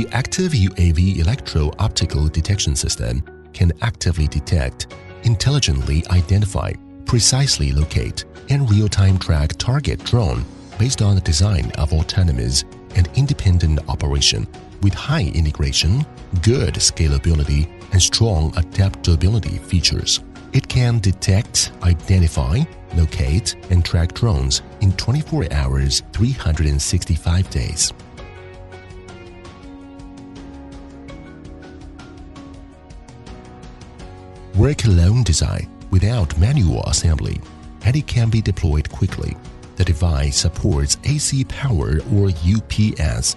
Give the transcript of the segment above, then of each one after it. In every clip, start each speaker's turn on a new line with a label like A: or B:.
A: The active UAV electro-optical detection system can actively detect, intelligently identify, precisely locate, and real-time track target drone based on the design of autonomous and independent operation with high integration, good scalability, and strong adaptability features. It can detect, identify, locate, and track drones in 24 hours, 365 days. Work alone design without manual assembly, and it can be deployed quickly. The device supports AC power or UPS,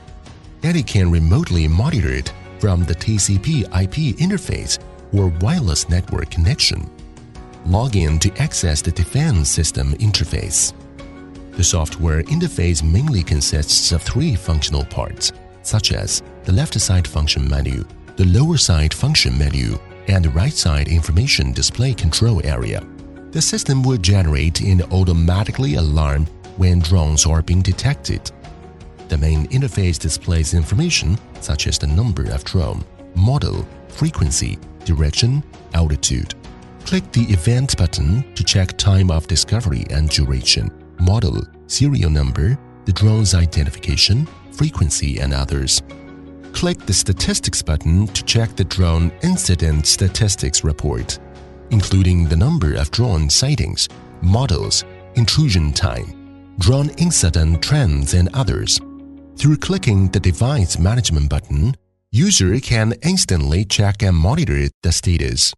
A: and it can remotely monitor it from the TCP/IP interface or wireless network connection. Log in to access the defense system interface. The software interface mainly consists of three functional parts, such as the left side function menu, the lower side function menu, and the right side information display control area. The system will generate and automatically alarm when drones are being detected. The main interface displays information such as the number of drone, model, frequency, direction, altitude. Click the Event button to check time of discovery and duration, model, serial number, the drone's identification, frequency, and others. Click the Statistics button to check the drone incident statistics report, including the number of drone sightings, models, intrusion time, drone incident trends, and others. Through clicking the Device Management button, user can instantly check and monitor the status.